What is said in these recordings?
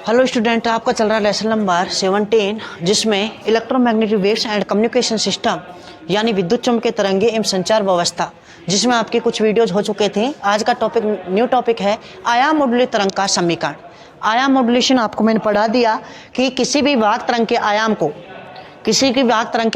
Hello student, आपका चल रहा है लेसन नंबर 17 जिसमें electromagnetic waves and communication system यानी विद्युत चुम्बकीय तरंगे एवं संचार व्यवस्था, जिसमें आपके कुछ वीडियोज हो चुके थे। आज का टॉपिक न्यू टॉपिक है आयाम मॉड्यूलित तरंग का समीकरण। आयाम मॉड्यूलेशन आपको मैंने पढ़ा दिया कि किसी भी वाहक तरंग के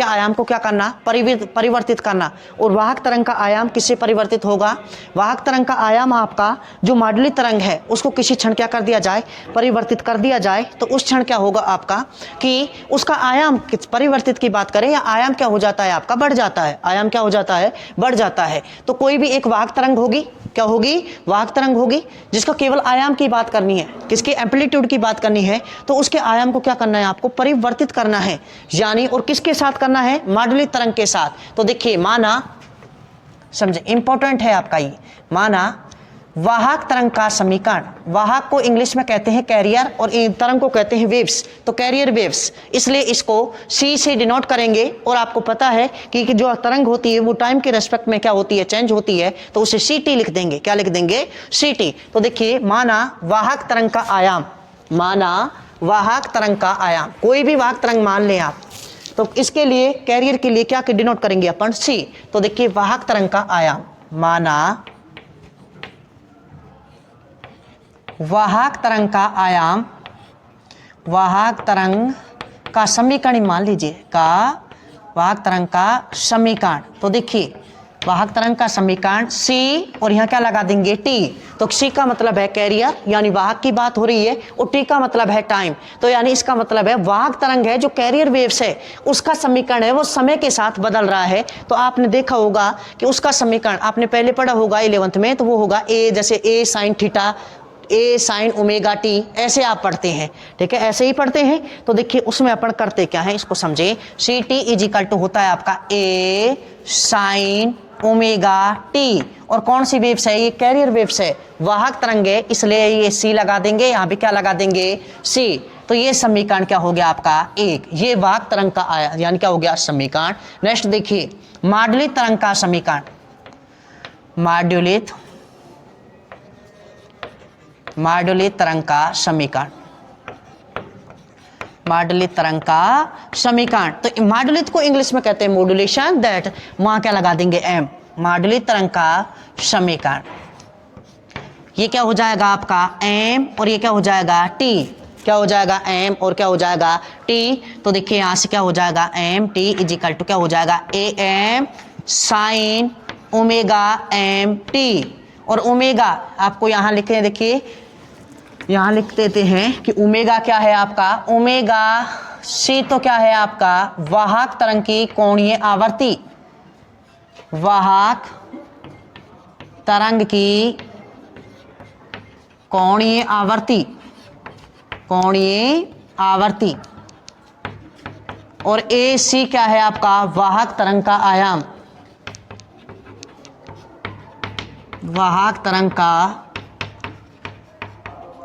आयाम को क्या करना, परिवर्तित करना। और वाहक तरंग का आयाम किससे परिवर्तित होगा? वाहक तरंग का आयाम आपका जो मॉड्यूलित तरंग है उसको किसी क्षण क्या कर दिया जाए, परिवर्तित कर दिया जाए, तो उस क्षण क्या होगा आपका कि उसका आयाम परिवर्तित की बात करें या आयाम क्या हो जाता है आपका, बढ़ जाता है। आयाम क्या हो जाता है, बढ़ जाता है। तो कोई भी एक वाहक तरंग होगी, क्या होगी, वाहक तरंग होगी, जिसका केवल आयाम की बात करनी है, किसके एम्पलीट्यूड की बात करनी है, तो उसके आयाम को क्या करना है, आपको परिवर्तित करना है। यानी और किसके साथ करना है, मॉड्यूलित तरंग के साथ। तो देखिए, माना, समझे, इंपॉर्टेंट है आपका ये, माना वाहक तरंग का समीकरण, वाहक को इंग्लिश में कहते हैं कैरियर और तरंग को कहते हैं वेव्स, तो कैरियर वेव्स, इसलिए इसको सी से डिनोट करेंगे। और आपको पता है कि जो तरंग होती है वो टाइम के रेस्पेक्ट में क्या होती है, चेंज होती है, तो उसे सी टी लिख देंगे। क्या लिख देंगे, सी टी। तो देखिए, माना वाहक तरंग का आयाम, माना वाहक तरंग का आयाम, कोई भी वाहक तरंग मान लें आप, तो इसके लिए कैरियर के लिए क्या डिनोट करेंगे अपन, सी। तो देखिए, वाहक तरंग का आयाम, माना वाहक तरंग का आयाम, वाहक तरंग का समीकरण मान लीजिए, का वाहक तरंग का समीकरण। तो देखिए, वाहक तरंग का समीकरण सी और यहाँ क्या लगा देंगे, टी। तो सी का मतलब है कैरियर यानी वाहक की बात हो रही है, और टी का मतलब है टाइम। तो यानी इसका मतलब है वाहक तरंग है जो कैरियर वेव्स है उसका समीकरण है वो समय के साथ बदल रहा है। तो आपने देखा होगा कि उसका समीकरण आपने पहले पढ़ा होगा 11th में, तो वो होगा ए, जैसे ए साइन थीटा, ए साइन ओमेगा टी, ऐसे आप पढ़ते हैं, ठीक है, ऐसे ही पढ़ते हैं। तो देखिए, उसमें अपन करते क्या है, इसको समझे। C T is equal to होता है आपका ए साइन ओमेगा टी। और कौन सी वेव्स है, ये कैरियर वेव्स है, वाहक तरंग है, इसलिए ये सी लगा देंगे, यहाँ भी क्या लगा देंगे, सी। तो ये समीकरण क्या हो गया आपका, एक, ये वाहक तरंग का आया यानी क्या हो गया, समीकरण। नेक्स्ट देखिए, मॉड्यूलित तरंग का समीकरण, मॉड्यूलित तरंग का समीकरण, मॉड्यूलित तरंग का समीकरण। तो मॉड्यूलित को इंग्लिश में कहते हैं मॉड्यूलेशन, दैट वहां क्या लगा देंगे, एम। मॉड्यूलित तरंग का समीकरण, ये क्या हो जाएगा आपका, एम, और ये क्या हो जाएगा, टी। क्या हो जाएगा, एम और क्या हो जाएगा, टी। तो देखिए, यहां से क्या हो जाएगा, M T is equal to क्या हो जाएगा, A M sine omega M T. और ओमेगा आपको यहां लिखे, देखिए यहां लिख देते हैं कि ओमेगा क्या है आपका, ओमेगा सी तो क्या है आपका, वाहक तरंग की कोणीय आवर्ती, वाहक तरंग की कोणीय आवर्ती, कोणीय आवर्ती। और ए सी क्या है आपका, वाहक तरंग का आयाम, वाहक तरंग का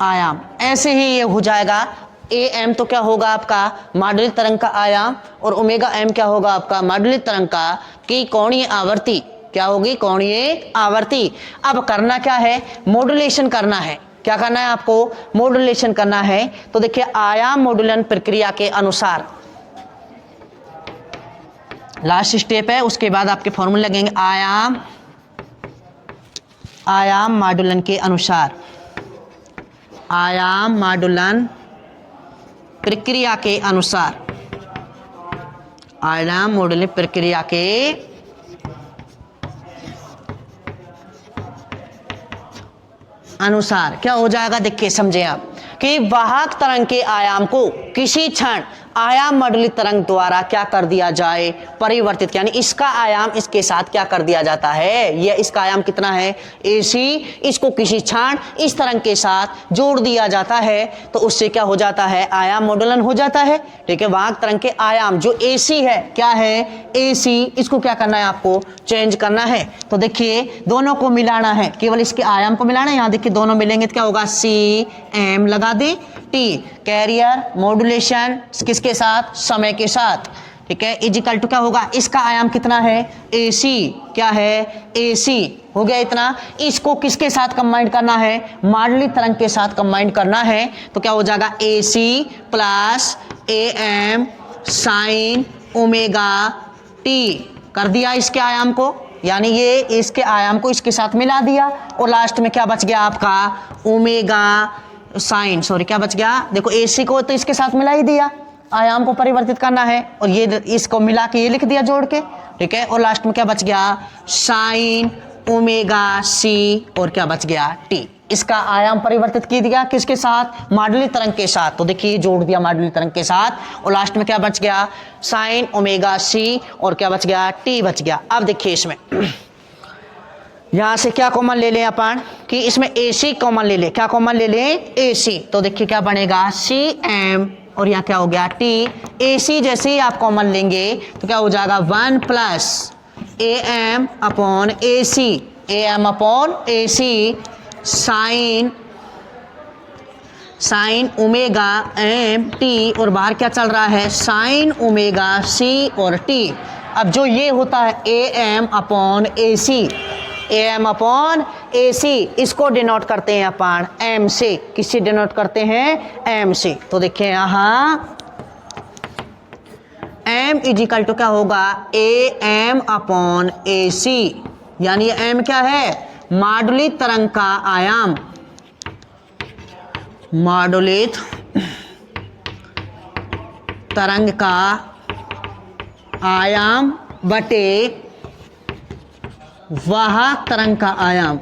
आयाम। ऐसे ही ये हो जाएगा, ए एम तो क्या होगा आपका, मॉड्यूलित तरंग का आयाम, और ओमेगा एम क्या होगा आपका, मॉड्यूलित तरंग का की कोणीय आवर्ती। क्या होगी, कोणीय आवर्ती। अब करना क्या है, मॉड्यूलेशन करना है। क्या करना है आपको, मॉड्यूलेशन करना है। तो देखिए, आयाम मॉड्यूलन प्रक्रिया के अनुसार लास्ट स्टेप है, उसके बाद आपके फॉर्मूले लगेंगे। आयाम मॉड्यूलन के अनुसार, आयाम मॉड्यूलन प्रक्रिया के अनुसार, आयाम मॉड्यूलन प्रक्रिया के अनुसार क्या हो जाएगा, देखिए समझे आप कि वाहक तरंग के आयाम को किसी क्षण आयाम मॉड्यूलित तरंग द्वारा क्या कर दिया जाए, परिवर्तित, यानी इसका आयाम इसके साथ क्या कर दिया जाता है, यह इसका आयाम कितना है, AC, इसको किसी क्षण इस तरंग के साथ जोड़ दिया जाता है, तो उससे क्या हो जाता है, आयाम मॉड्यूलन हो जाता है। ठीक है, वाहक तरंग के आयाम जो AC है, क्या है, AC, इसको क्या करना है आपको, चेंज करना है। तो देखिए, दोनों को मिलाना है, केवल इसके आयाम को मिलाना है। यहाँ देखिए, दोनों मिलेंगे तो क्या होगा, CM लगा दे, T। कैरियर मॉड्यूलेशन किसके साथ, समय के साथ। ठीक है, इजिकल टू क्या होगा, इसका आयाम कितना है, AC, क्या है, AC हो गया इतना। इसको किसके साथ कंबाइन करना है, माडली तरंग के साथ कंबाइन करना है, तो क्या हो जाएगा AC plus AM sine omega T, कर दिया इसके आयाम को, यानी ये इसके आयाम को इसके साथ मिला दिया, और लास्ट में क्या बच गया आपका, ओमेगा साइन, सॉरी क्या बच गया, देखो AC को तो इसके साथ मिला ही दिया, आयाम को परिवर्तित करना है, और ये इसको मिला के ये लिख दिया जोड़ के, ठीक है, और लास्ट में क्या बच गया, साइन ओमेगा C, और क्या बच गया T। इसका आयाम परिवर्तित की दिया किसके साथ, माडुली तरंग के साथ, तो देखिए जोड़ दिया माडुली तरंग के साथ, और लास्ट में क्या बच गया, साइन ओमेगा C, और क्या बच गया, T बच गया। अब देखिए इसमें यहां से क्या कॉमन ले लें अपन, कि इसमें AC कॉमन ले लें, क्या कॉमन ले लें, AC, तो देखिए क्या बनेगा, CM, और यहाँ क्या हो गया T। AC जैसे ही आप कॉमन लेंगे तो क्या हो जाएगा 1 plus AM upon AC, AM upon AC sine omega M T, और बाहर क्या चल रहा है, साइन ओमेगा C और T। अब जो ये होता है AM upon AC, AM upon AC, इसको डिनोट करते हैं अपन M से, किससे डिनोट करते हैं, M से। तो देखिए यहाँ M इजिकल टू क्या होगा, AM अपॉन AC, यानी M क्या है, माडुलित तरंग का आयाम, माडुलित तरंग का आयाम बटे वाहक तरंग का आयाम,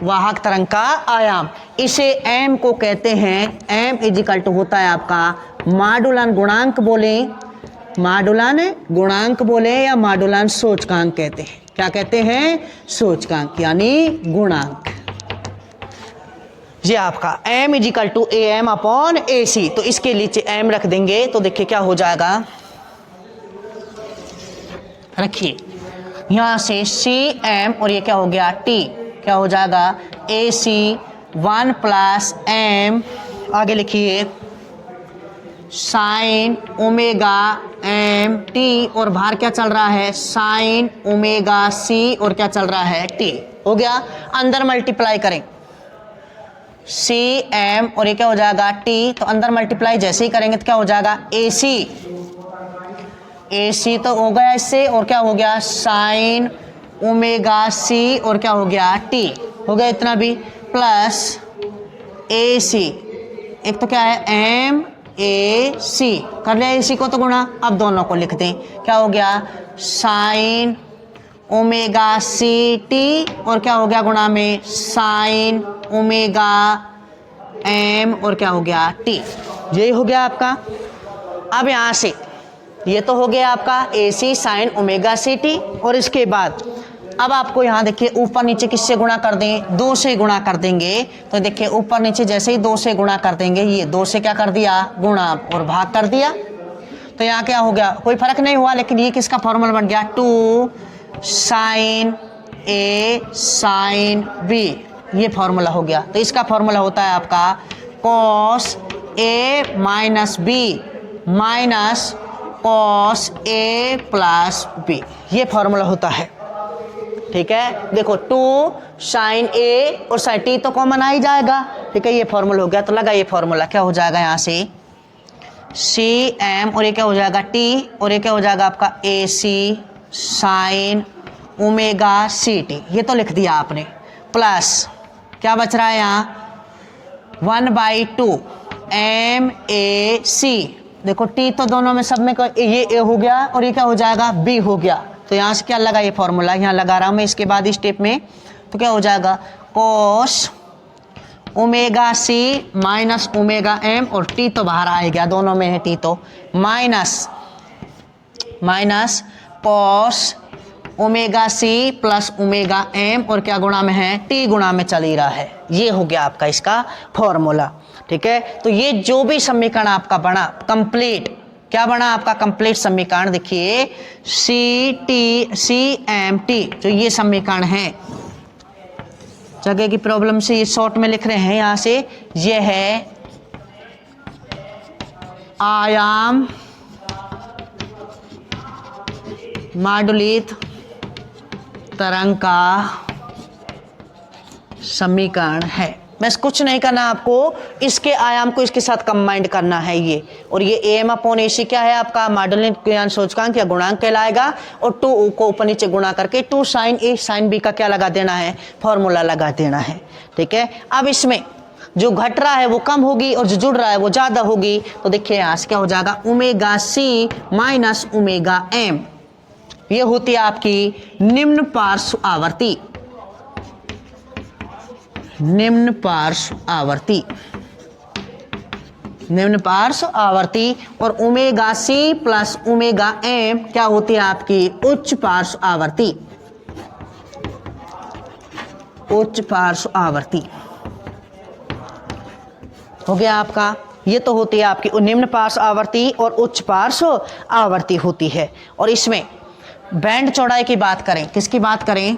वाहक तरंग का आयाम, इसे M को कहते हैं, M इजिकल टू होता है आपका माडुलन गुणांक बोले, माडुलन गुणांक बोले या माडुलन सूचकांक कहते हैं, क्या कहते हैं, सूचकांक यानी गुणांक। ये आपका M is equal to AM upon AC, तो इसके नीचे M रख देंगे, तो देखिए क्या हो जाएगा, रखिए यहां से CM, और ये क्या हो गया T, क्या हो जाएगा AC 1 प्लस M, आगे लिखिए साइन ओमेगा M T, और बाहर क्या चल रहा है, साइन ओमेगा C, और क्या चल रहा है T, हो गया। अंदर मल्टीप्लाई करें CM, और ये क्या हो जाएगा T, तो अंदर मल्टीप्लाई जैसे ही करेंगे तो क्या हो जाएगा AC तो हो गया इससे, और क्या हो गया, साइन ओमेगा C, और क्या हो गया T, हो गया इतना भी, प्लस AC, एक तो क्या है MAC, कर लिया AC को तो गुणा, अब दोनों को लिख दें, क्या हो गया, साइन ओमेगा CT, और क्या हो गया गुणा में साइन ओमेगा M, और क्या हो गया T, यही हो गया आपका। अब यहाँ से ये तो हो गया आपका AC साइन ओमेगा CT, और इसके बाद अब आपको यहाँ देखिए ऊपर नीचे किससे गुणा कर दें, 2 से गुणा कर देंगे, तो देखिए ऊपर नीचे जैसे ही 2 से गुणा कर देंगे, ये 2 से क्या कर दिया, गुणा और भाग कर दिया, तो यहाँ क्या हो गया, कोई फर्क नहीं हुआ, लेकिन ये किसका फॉर्मूला बन गया, 2 साइन A साइन B, ये फॉर्मूला हो गया। तो इसका फॉर्मूला होता है आपका cos A minus B minus cos A plus B, ये फॉर्मूला होता है, ठीक है। देखो 2 साइन A और साइन T तो कॉमन आ ही जाएगा, ठीक है, ये फॉर्मूला हो गया। तो लगा ये फॉर्मूला, क्या हो जाएगा यहाँ से CM, और ये क्या हो जाएगा T, और ये क्या हो जाएगा आपका AC साइन ओमेगा CT, ये तो लिख दिया आपने, प्लस क्या बच रहा है यहाँ 1/2 MAC, देखो T तो दोनों में सब में ये A हो गया, और ये क्या हो जाएगा B हो गया। तो यहाँ से क्या लगा ये फॉर्मूला, यहाँ लगा रहा हूँ मैं इसके बाद इस स्टेप में, तो क्या हो जाएगा cos omega C minus omega M, और T तो बाहर आएगा, दोनों में है T, तो minus cos omega C plus omega M, और क्या गुणा में है, T गुणा में चल ही रहा है। ये हो गया आपका इसका फॉर्मूला, ठीक है। तो ये जो भी समीकरण आपका बना कंप्लीट, क्या बना आपका कंप्लीट समीकरण, देखिए CMT, जो ये समीकरण है, जगह की प्रॉब्लम से ये शॉर्ट में लिख रहे हैं यहाँ से, ये है आयाम माडुलित तरंग का समीकरण है। बस कुछ नहीं करना आपको, इसके आयाम को इसके साथ कंबाइंड करना है ये, और ये एम अपॉन एसी क्या है आपका माडुलित ज्ञान सूचकांक या गुणांक कहलाएगा, और 2 को ऊपर नीचे गुणा करके 2 साइन ए साइन बी का क्या लगा देना है, फॉर्मूला लगा देना है। ठीक है, अब इसमें जो घट रहा है वो कम होगी और जो जुड़ रहा है वो ज्यादा होगी। तो देखिए यहाँ से क्या हो जाएगा, omega C minus omega M, ये होती है आपकी निम्न पार्श्व आवर्ती, निम्न पार्श्व आवर्ती, निम्न पार्श्व आवर्ती। और omega C plus omega M क्या होती है आपकी उच्च पार्श्व आवर्ती, उच्च पार्श्व आवर्ती। हो गया आपका, ये तो होती है आपकी निम्न पार्श्व आवर्ती और उच्च पार्श्व आवर्ती होती है। और इसमें बैंड चौड़ाई की बात करें, किसकी बात करें,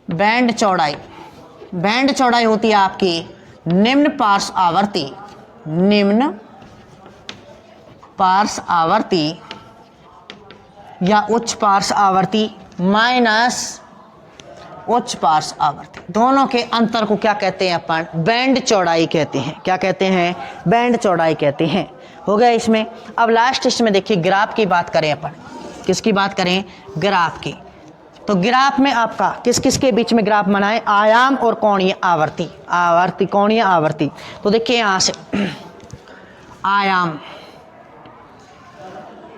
बैंड चौड़ाई, बैंड चौड़ाई होती है आपकी निम्न पार्श्व आवर्ती, निम्न पार्श्व आवर्ती या उच्च पार्श्व आवर्ती माइनस उच्च पार्श्व आवर्ती, दोनों के अंतर को क्या कहते हैं अपन, बैंड चौड़ाई कहते हैं। क्या कहते हैं, बैंड चौड़ाई कहते हैं। हो गया इसमें। अब लास्ट इसमें देखिए ग्राफ की बात करें अपन, किसकी बात करें, ग्राफ की। तो ग्राफ में आपका किस किस के बीच में ग्राफ बनाए, आयाम और कोणीय आवर्ती, आवर्ती कोणीय आवर्ती। तो देखिए यहां से आयाम,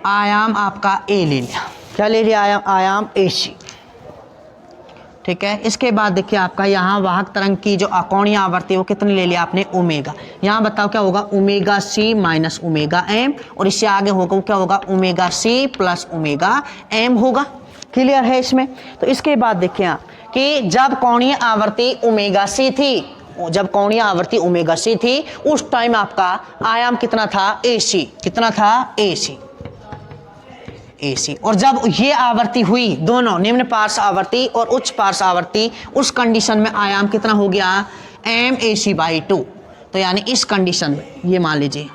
आयाम आपका ए ले लिया, क्या ले लिया, आयाम, आयाम एसी। ठीक है, इसके बाद देखिए आपका यहाँ वाहक तरंग की जो अकोणीय आवर्ती वो कितनी ले लिया आपने, ओमेगा। यहाँ बताओ क्या होगा, omega C minus omega M, और इससे आगे होगा क्या होगा, omega C plus omega M होगा। क्लियर है इसमें। तो इसके बाद देखिए आप कि जब कोणीय आवर्ती ओमेगा सी थी, जब कोणीय आवर्ती ओमेगा सी थी उस टाइम आपका आयाम कितना था, एसी, कितना था, एसी, एसी। और जब ये आवर्ती हुई दोनों निम्न पार्श्व आवर्ती और उच्च पार्श्व आवर्ती, उस कंडीशन में आयाम कितना हो गया, एम एसी बाई 2। तो यानी इस कंडीशन में ये मान लीजिए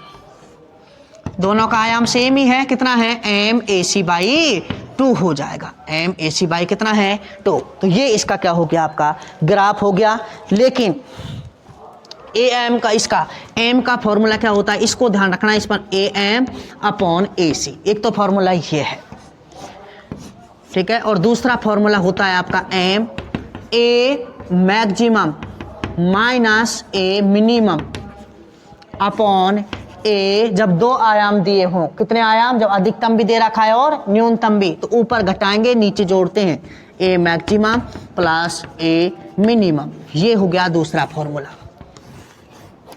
दोनों का आयाम सेम ही है, कितना है, एम एसी बाई 2 हो जाएगा, एम एसी बाई कितना है, 2। तो ये इसका क्या हो गया, आपका ग्राफ हो गया। लेकिन ए एम का, इसका एम का फॉर्मूला क्या होता है, इसको ध्यान रखना, इस पर ए एम अपॉन ए सी, एक तो फॉर्मूला ये है, ठीक है। और दूसरा फॉर्मूला होता है आपका M A maximum minus A minimum upon A, जब 2 आयाम दिए हों, कितने आयाम, जब अधिकतम भी दे रखा है और न्यूनतम भी, तो ऊपर घटाएंगे नीचे जोड़ते हैं, ए मैक्सिमम प्लस ए मिनिमम, ये हो गया दूसरा फॉर्मूला।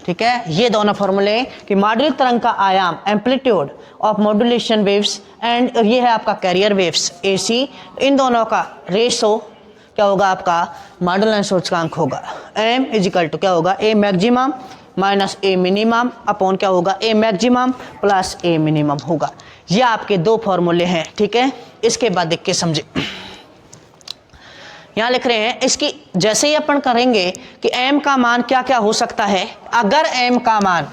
ठीक है, ये दोनों फॉर्मूले कि मॉड्यूलेट तरंग का आयाम, amplitude of modulation waves, and ये है आपका कैरियर वेव्स एसी, इन दोनों का रेशो क्या होगा, आपका मॉड्यूलेशन सूचकांक होगा, एम इजिकल टू क्या होगा, A maximum minus A minimum upon क्या होगा, A maximum plus A minimum होगा। ये आपके 2 फॉर्मूले हैं। ठीक है, इसके बाद देख के समझे, यहाँ लिख रहे हैं इसकी, जैसे ही अपन करेंगे कि m का मान क्या क्या हो सकता है, अगर m का मान,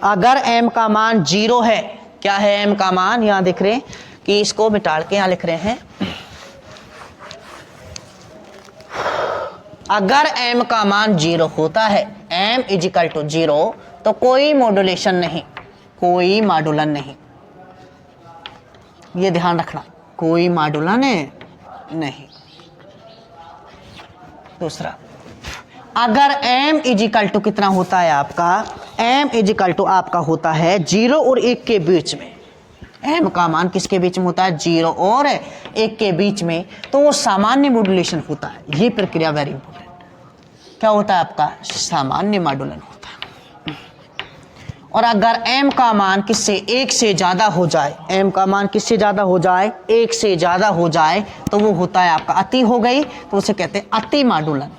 अगर m का मान 0 है, क्या है m का मान, यहाँ देख रहे हैं कि इसको मिटा के यहाँ लिख रहे हैं, अगर m का मान 0 होता है, m इजिकल टू 0, तो कोई मॉड्यूलेशन नहीं, कोई मॉड्यूलन नहीं, ये ध्यान रखना, कोई मॉड्यूलन नहीं। दूसरा, अगर m इजिकल टू कितना होता है आपका, m इजिकल टू आपका होता है 0 और 1 के बीच में, m का मान किसके बीच में होता है, 0 और 1 के बीच में, तो वो सामान्य मॉड्यूलेशन होता है। ये प्रक्रिया वेरी इंपॉर्टेंट, क्या होता है आपका, सामान्य मॉड्यूलन होता है। और अगर m का मान किससे, 1 से ज्यादा हो जाए, m का मान किससे ज्यादा हो जाए, 1 से ज्यादा हो जाए, तो वो होता है आपका अति हो गई, तो उसे कहते हैं अति मॉड्यूलन।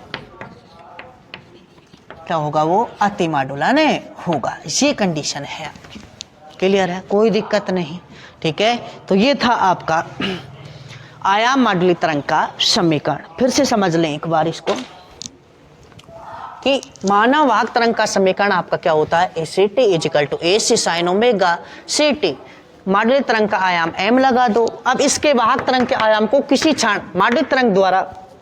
क्या होगा, वो अति मॉड्यूलन होगा। ये कंडीशन है आपकी, क्लियर है, कोई दिक्कत नहीं। ठीक है, तो ये था आपका आयाम मॉड्यूलित तरंग का समीकरण। फिर से समझ लें एक बार इसको, कि मानव वाहक तरंग का समीकरण आपका क्या होता है, ACT is equal to AC sine omega CT। मॉडलित तरंग का आयाम m लगा दो। अब इसके वाहक तरंग के आयाम को किसी क्षण मॉडलित तरंग द्वारा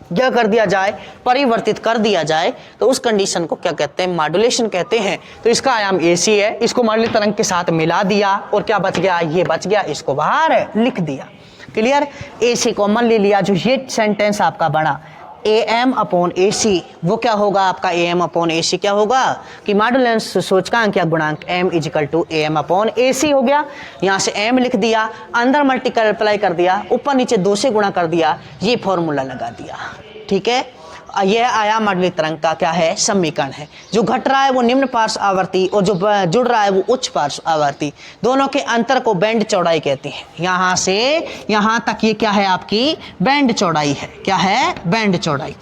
क्या कर दिया जाए, परिवर्तित कर दिया जाए, तो उस कंडीशन को क्या कहते हैं, मॉड्यूलेशन कहते हैं। तो इसका आयाम AC है, इसको मॉडलित तरंग के साथ मिला दिया और क्या बच गया, ये बच गया, इसको बाहर लिख दिया। क्लियर। AC कॉमन ले लिया, जो ये सेंटेंस आपका बना AM अपॉन AC, वो क्या होगा आपका AM अपॉन AC क्या होगा कि मॉडुलेंस सूचकांक या गुणांक M is equal to AM upon AC हो गया। यहाँ से M लिख दिया, अंदर मल्टीप्लाई कर दिया, ऊपर नीचे 2 से गुणा कर दिया, ये फॉर्मूला लगा दिया। ठीक है, यह आयाम मॉडलित तरंग का क्या है, समीकरण है। जो घट रहा है वो निम्न पार्श्व आवर्ती और जो जुड़ रहा है वो उच्च पार्श्व आवर्ती, दोनों के अंतर को बैंड चौड़ाई कहते हैं। यहाँ से यहाँ तक ये क्या है आपकी बैंड चौड़ाई है। क्या है, बैंड चौड़ाई।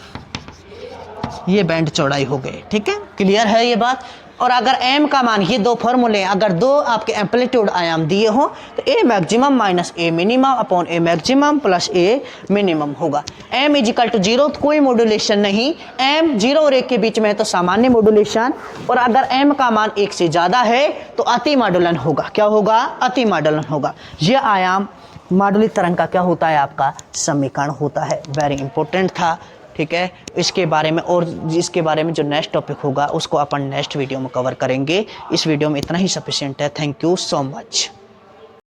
ये बैंड चौड़ाई हो गई। ठीक है, क्लियर है ये बात। और अगर m का मान, ये 2 फॉर्मूले, अगर 2 आपके एम्पलीट्यूड आयाम दिए हो तो a maximum minus a minimum upon a maximum plus a minimum होगा। m इजिकल टू 0 तो कोई मॉड्यूलेशन नहीं, m 0 और 1 के बीच में है तो सामान्य मॉड्यूलेशन, और अगर m का मान 1 से ज़्यादा है तो अति मॉड्यूलन होगा। क्या होगा, अति मॉड्यूलन होगा। यह आयाम मॉडलित तरंग का क्या होता है, आपका समीकरण होता है। वेरी इंपॉर्टेंट था। ठीक है, इसके बारे में और इसके बारे में जो नेक्स्ट टॉपिक होगा उसको अपन नेक्स्ट वीडियो में कवर करेंगे। इस वीडियो में इतना ही सफिशिएंट है। Thank you so much.